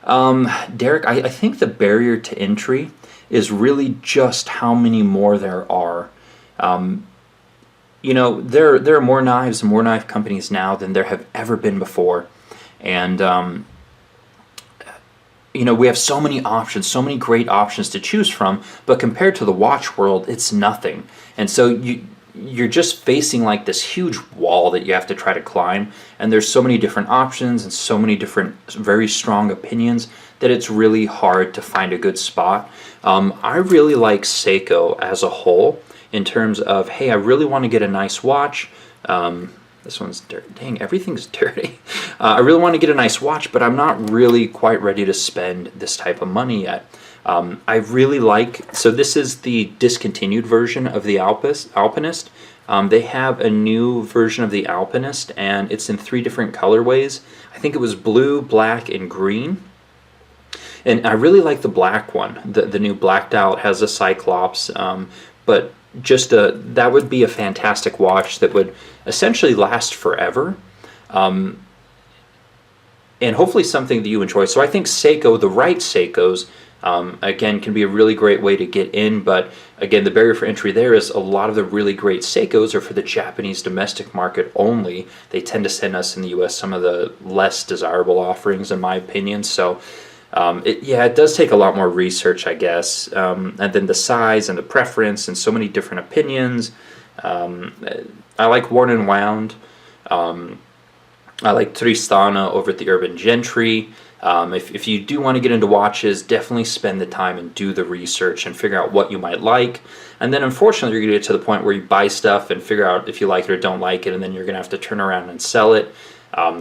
A: Derek, I think the barrier to entry is really just how many more there are. There are more knives and more knife companies now than there have ever been before. And, we have so many options, so many great options to choose from, but compared to the watch world, it's nothing. And so you're just facing like this huge wall that you have to try to climb, and there's so many different options and so many different very strong opinions that it's really hard to find a good spot. I really like Seiko as a whole in terms of, hey, I really want to get a nice watch. This one's dirty. Dang, everything's dirty. I really want to get a nice watch, but I'm not really quite ready to spend this type of money yet. I really like, so this is the discontinued version of the Alpinist. They have a new version of the Alpinist, and it's in 3 different colorways. I think it was blue, black, and green. And I really like the black one, the new blacked out, has a Cyclops, but just that would be a fantastic watch that would essentially last forever. And hopefully something that you enjoy. So I think Seiko, the right Seikos, again, can be a really great way to get in, but again, the barrier for entry there is a lot of the really great Seikos are for the Japanese domestic market only. They tend to send us in the US some of the less desirable offerings, in my opinion. So it does take a lot more research, I guess, and then the size and the preference and so many different opinions. I like Worn and Wound. I like Tristana over at the Urban Gentry. If you do want to get into watches, definitely spend the time and do the research and figure out what you might like. And then unfortunately, you're going to get to the point where you buy stuff and figure out if you like it or don't like it, and then you're going to have to turn around and sell it.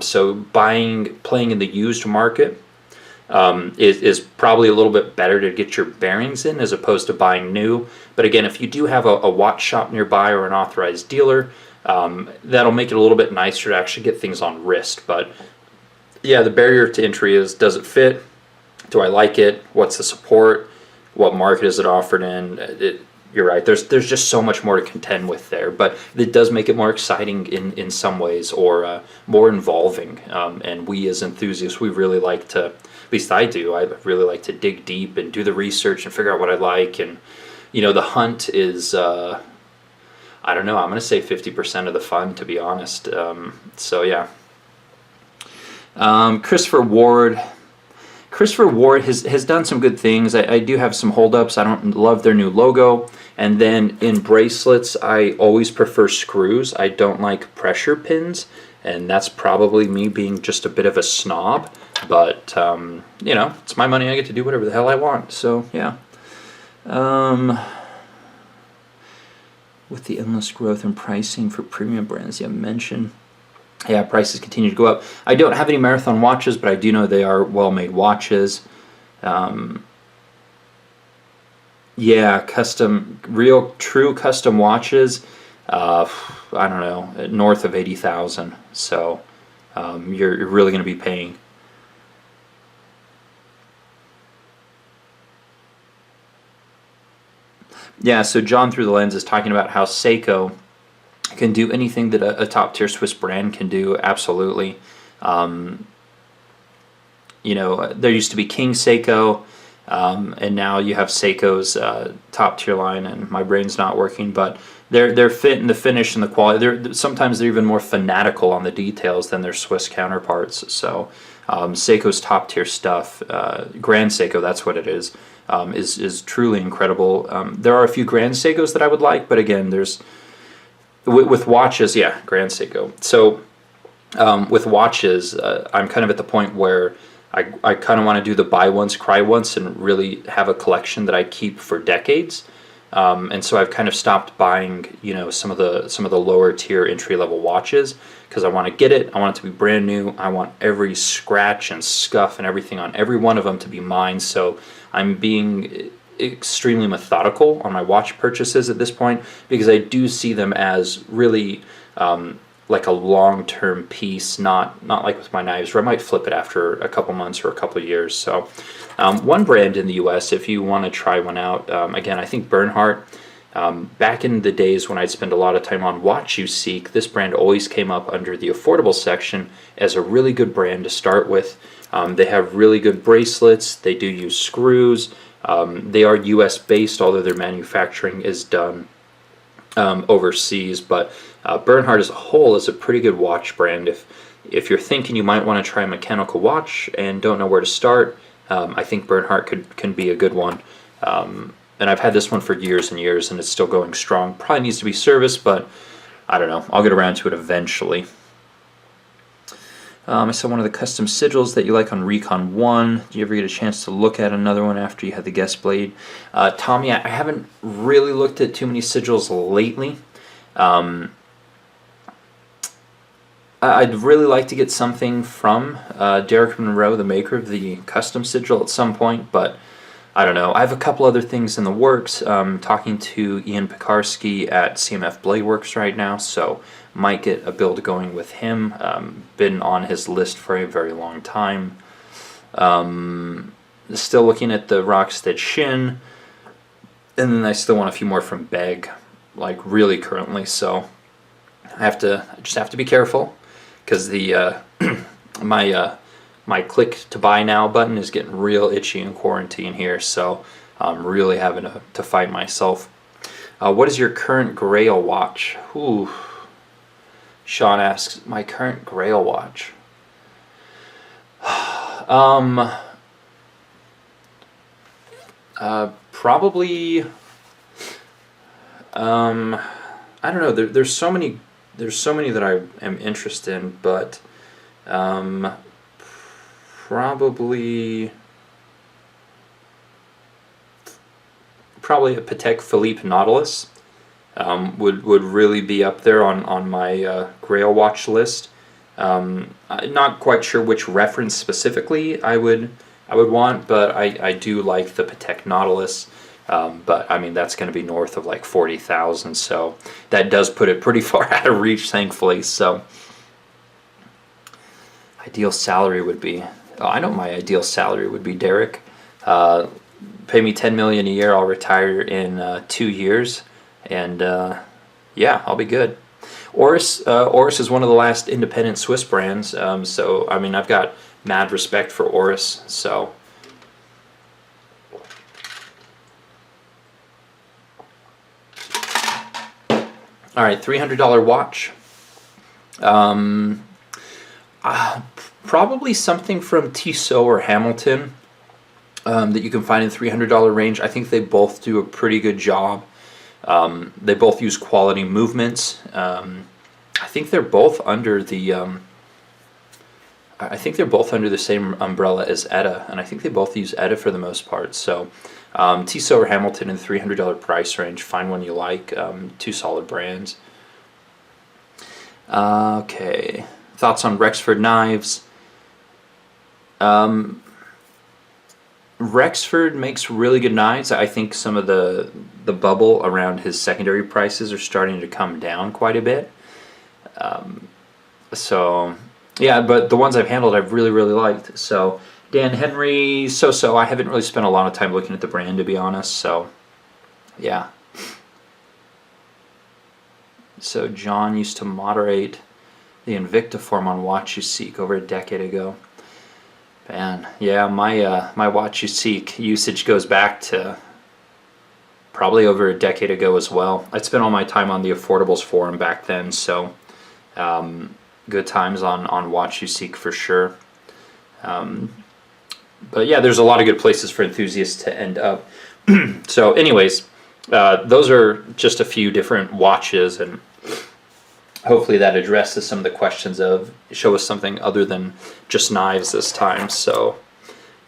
A: So playing in the used market is probably a little bit better to get your bearings in as opposed to buying new. But again, if you do have a watch shop nearby or an authorized dealer, that'll make it a little bit nicer to actually get things on wrist. But yeah, the barrier to entry is, does it fit? Do I like it? What's the support? What market is it offered in? You're right, there's just so much more to contend with there, but it does make it more exciting in some ways, or more involving. And we as enthusiasts, we really like to, at least I do, I really like to dig deep and do the research and figure out what I like. And the hunt is, I don't know, I'm going to say 50% of the fun, to be honest. So yeah. Christopher Ward has done some good things. I do have some holdups. I don't love their new logo. And then in bracelets, I always prefer screws. I don't like pressure pins, and that's probably me being just a bit of a snob. But it's my money. I get to do whatever the hell I want. So yeah. With the endless growth in pricing for premium brands, you mentioned. Yeah, prices continue to go up. I don't have any Marathon watches, but I do know they are well-made watches. Real true custom watches, I don't know, north of 80,000. So you're really going to be paying. Yeah, so John Through the Lens is talking about how Seiko can do anything that a top-tier Swiss brand can do, absolutely. There used to be King Seiko, and now you have Seiko's top-tier line, and my brain's not working, but their fit and the finish and the quality, sometimes they're even more fanatical on the details than their Swiss counterparts. So Seiko's top-tier stuff, Grand Seiko, that's what it is truly incredible. There are a few Grand Seikos that I would like, but again, with watches, yeah, Grand Seiko. So with watches, I'm kind of at the point where I kind of want to do the buy once, cry once, and really have a collection that I keep for decades. And so I've kind of stopped buying, some of the lower tier entry level watches because I want to get it. I want it to be brand new. I want every scratch and scuff and everything on every one of them to be mine. So I'm being extremely methodical on my watch purchases at this point, because I do see them as really like a long-term piece, not like with my knives where I might flip it after a couple months or a couple years. So one brand in the US, if you want to try one out, again, I think Bernhardt, back in the days when I'd spend a lot of time on Watch You Seek, this brand always came up under the affordable section as a really good brand to start with. They have really good bracelets. They do use screws. They are US based, although their manufacturing is done overseas. But Bernhardt as a whole is a pretty good watch brand. If you're thinking you might want to try a mechanical watch and don't know where to start, I think Bernhardt can be a good one. And I've had this one for years and years, and it's still going strong. Probably needs to be serviced, but I don't know. I'll get around to it eventually. I saw one of the custom sigils that you like on Recon 1. Did you ever get a chance to look at another one after you had the guest blade? Tommy, I haven't really looked at too many sigils lately. I'd really like to get something from Derek Monroe, the maker of the custom sigil, at some point, but I don't know. I have a couple other things in the works. Talking to Ian Pekarsky at CMF Blade Works right now, so might get a build going with him. Been on his list for a very long time. Still looking at the Rockstead Shin, and then I still want a few more from Beg, like really currently. So I just have to be careful, because the my click to buy now button is getting real itchy in quarantine here, so I'm really having to fight myself. What is your current Grail watch? Ooh. Sean asks, my current Grail watch. Probably. I don't know. There's so many that I am interested in, but probably a Patek Philippe Nautilus. Would really be up there on my Grail watch list. I'm not quite sure which reference specifically I would want, but I do like the Patek Nautilus. But I mean, that's going to be north of like 40,000, so that does put it pretty far out of reach, thankfully. So ideal salary would be, I know my ideal salary would be, Derek. Pay me $10 million a year, I'll retire in 2 years. And yeah, I'll be good. Oris is one of the last independent Swiss brands, so I mean, I've got mad respect for Oris. So all right, $300 watch. Probably something from Tissot or Hamilton that you can find in $300 range. I think they both do a pretty good job. They both use quality movements. I think they're both under the same umbrella as Etta, and I think they both use Etta for the most part. So Tissot or Hamilton in the $300 price range. Find one you like. Two solid brands. Okay, thoughts on Rexford knives? Rexford makes really good knives. I think some of the bubble around his secondary prices are starting to come down quite a bit. So yeah, but the ones I've handled I've really liked. So Dan Henry, so I haven't really spent a lot of time looking at the brand, to be honest. So yeah. So John used to moderate the Invicta form on Watch You Seek over a decade ago. Man, yeah, my Watch You Seek usage goes back to probably over a decade ago as well. I'd spent all my time on the Affordables forum back then, so good times on Watch You Seek for sure. But yeah, there's a lot of good places for enthusiasts to end up. So anyways, those are just a few different watches, and hopefully that addresses some of the questions of show us something other than just knives this time. So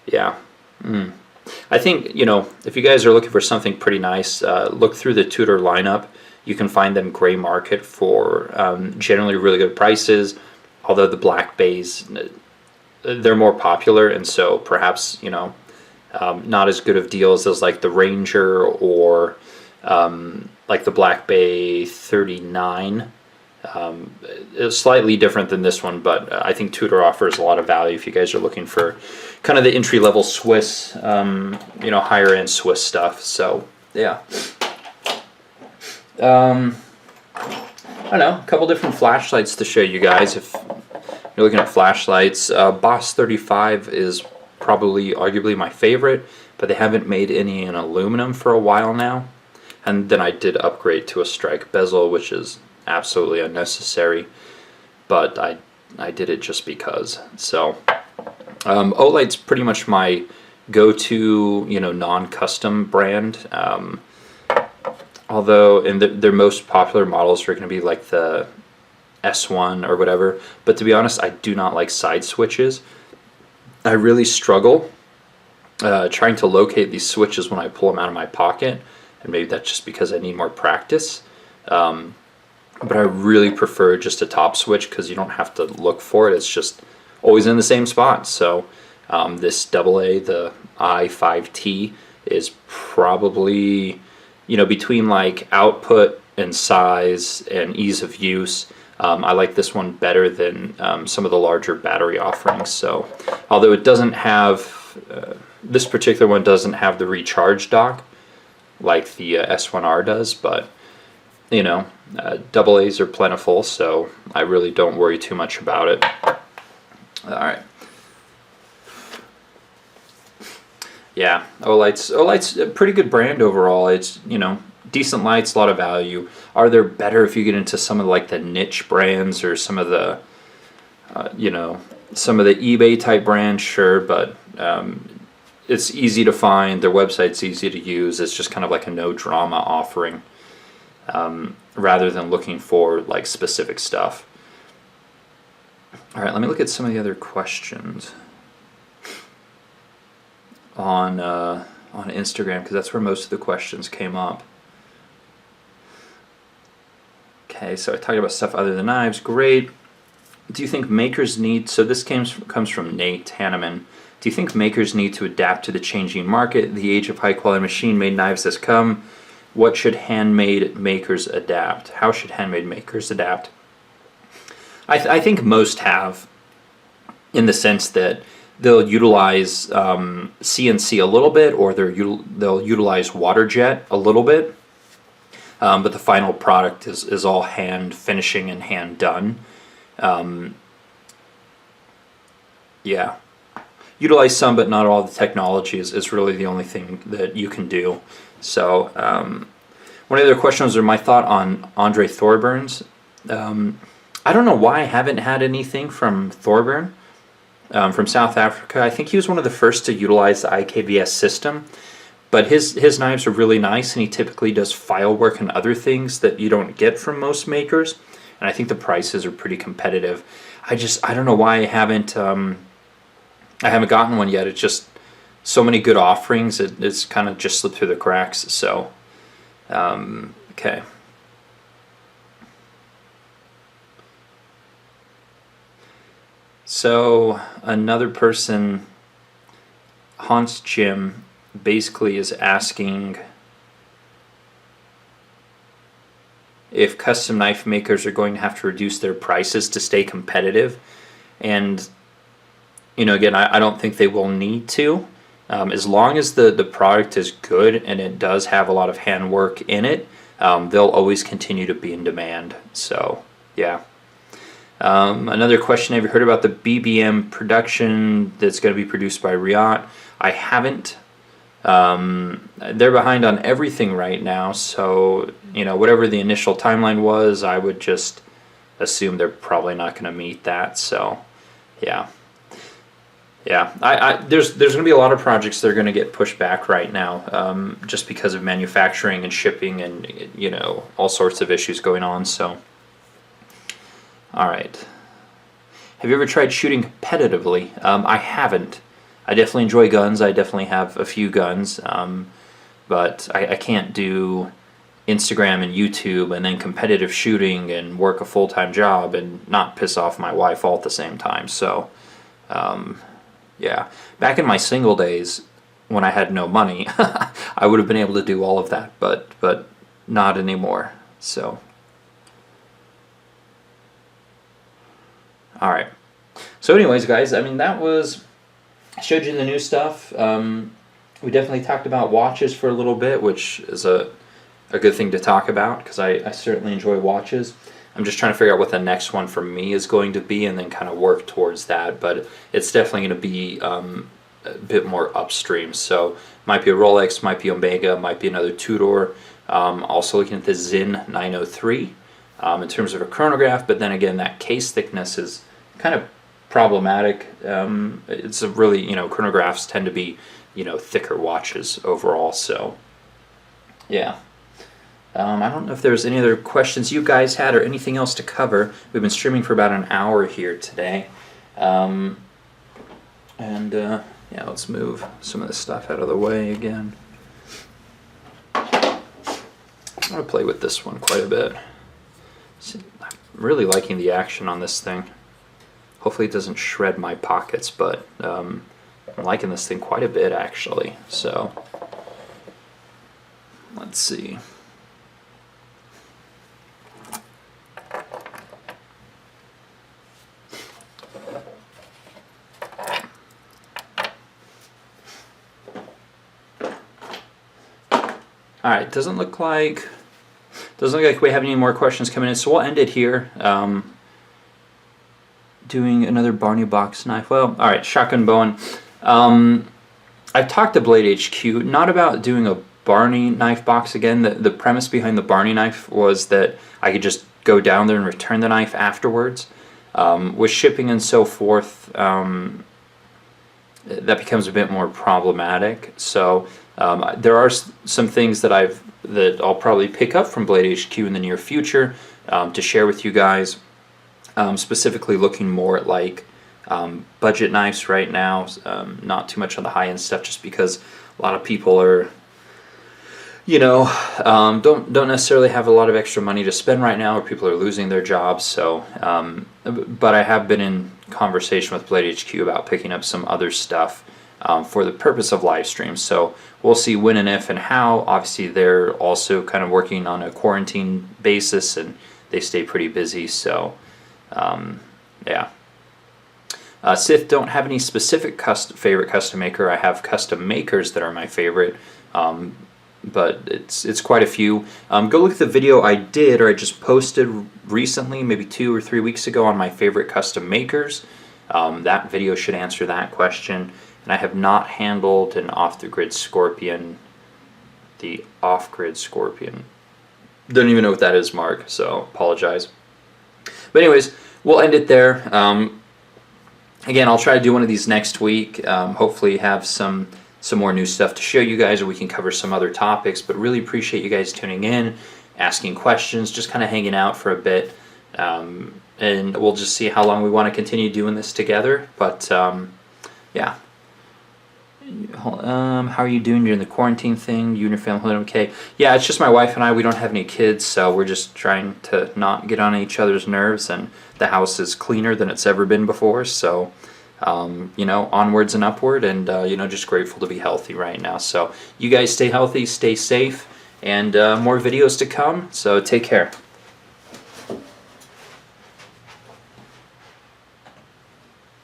A: yeah. I think, if you guys are looking for something pretty nice, look through the Tudor lineup. You can find them gray market for generally really good prices, although the black bays, they're more popular, and so perhaps, Not as good of deals as like the Ranger or like the Black Bay 39. It's slightly different than this one, but I think Tudor offers a lot of value if you guys are looking for kind of the entry-level Swiss, higher-end Swiss stuff. So, yeah. I don't know, a couple different flashlights to show you guys if you're looking at flashlights. Boss 35 is probably arguably my favorite, but they haven't made any in aluminum for a while now. And then I did upgrade to a strike bezel, which is absolutely unnecessary, but I did it just because. So Olight's pretty much my go-to, non-custom brand. Although their most popular models are going to be like the S1 or whatever. But to be honest, I do not like side switches. I really struggle trying to locate these switches when I pull them out of my pocket. And maybe that's just because I need more practice. But I really prefer just a top switch because you don't have to look for it. It's just always in the same spot. So this AA, the I5T, is probably, between like output and size and ease of use. I like this one better than some of the larger battery offerings. So although it doesn't have, this particular one doesn't have the recharge dock like the S1R does, but AA's are plentiful, so I really don't worry too much about it. Alright. Yeah, Olight's a pretty good brand overall. It's, decent lights, a lot of value. Are there better if you get into some of like the niche brands or some of the, some of the eBay type brands? Sure, but it's easy to find. Their website's easy to use. It's just kind of like a no drama offering. Rather than looking for like specific stuff. All right, let me look at some of the other questions on Instagram, because that's where most of the questions came up. Okay, so I talked about stuff other than knives. Great. Do you think makers need? So this comes from Nate Hanneman. Do you think makers need to adapt to the changing market, the age of high-quality machine-made knives has come? What should handmade makers adapt? How should handmade makers adapt? I think most have, in the sense that they'll utilize CNC a little bit, or they'll utilize water jet a little bit, but the final product is all hand finishing and hand done. Yeah. Utilize some, but not all. The technology is really the only thing that you can do. So, one of the other questions are my thought on Andre Thorburns. I don't know why I haven't had anything from Thorburn, from South Africa. I think he was one of the first to utilize the IKBS system, but his knives are really nice, and he typically does file work and other things that you don't get from most makers, and I think the prices are pretty competitive. I don't know why I haven't gotten one yet. It's just so many good offerings. It's kind of just slipped through the cracks. So, okay. So another person, Hans Jim, basically is asking if custom knife makers are going to have to reduce their prices to stay competitive. And, again, I don't think they will need to. As long as the product is good and it does have a lot of handwork in it, they'll always continue to be in demand. So, yeah. Another question, have you heard about the BBM production that's going to be produced by Riot? I haven't. They're behind on everything right now, so, whatever the initial timeline was, I would just assume they're probably not going to meet that. So, yeah. Yeah, there's going to be a lot of projects that are going to get pushed back right now, just because of manufacturing and shipping and, all sorts of issues going on. So, all right. Have you ever tried shooting competitively? I haven't. I definitely enjoy guns. I definitely have a few guns, but I can't do Instagram and YouTube and then competitive shooting and work a full-time job and not piss off my wife all at the same time. So, yeah. Back in my single days, when I had no money, I would have been able to do all of that, but not anymore. So, all right. So anyways, guys, I mean, that was, I showed you the new stuff. We definitely talked about watches for a little bit, which is a good thing to talk about because I certainly enjoy watches. I'm just trying to figure out what the next one for me is going to be and then kind of work towards that. But it's definitely going to be a bit more upstream. So might be a Rolex, might be Omega, might be another Tudor. Also looking at the Zin 903 in terms of a chronograph. But then again, that case thickness is kind of problematic. It's a really, chronographs tend to be, thicker watches overall. So yeah. I don't know if there's any other questions you guys had or anything else to cover. We've been streaming for about an hour here today. Yeah, let's move some of this stuff out of the way again. I'm going to play with this one quite a bit. I'm really liking the action on this thing. Hopefully it doesn't shred my pockets, but I'm liking this thing quite a bit actually. So let's see. All right, doesn't look like we have any more questions coming in, so we'll end it here. Doing another Barney box knife. Well, all right, shotgun Bowen. I've talked to Blade HQ, not about doing a Barney knife box again. The premise behind the Barney knife was that I could just go down there and return the knife afterwards. With shipping and so forth, that becomes a bit more problematic. So there are some things that I'll probably pick up from Blade HQ in the near future to share with you guys. Specifically looking more at like budget knives right now, not too much on the high end stuff, just because a lot of people are, don't necessarily have a lot of extra money to spend right now, or people are losing their jobs. So, but I have been in conversation with Blade HQ about picking up some other stuff for the purpose of live streams. So we'll see when and if and how. Obviously, they're also kind of working on a quarantine basis, and they stay pretty busy. So, yeah. Sith don't have any specific favorite custom maker. I have custom makers that are my favorite, but it's quite a few. Go look at the video I did, or I just posted recently, maybe 2 or 3 weeks ago, on my favorite custom makers. That video should answer that question. And I have not handled an off-the-grid Scorpion. The off-grid Scorpion. Don't even know what that is, Mark, so apologize. But anyways, we'll end it there. Again, I'll try to do one of these next week. Hopefully have some more new stuff to show you guys, or we can cover some other topics. But really appreciate you guys tuning in, asking questions, just kind of hanging out for a bit. And we'll just see how long we want to continue doing this together. But yeah. How are you doing during the quarantine thing? You and your family holding okay? Yeah, it's just my wife and I. We don't have any kids, so we're just trying to not get on each other's nerves. And the house is cleaner than it's ever been before. So, onwards and upward, and just grateful to be healthy right now. So, you guys stay healthy, stay safe, and more videos to come. So, take care.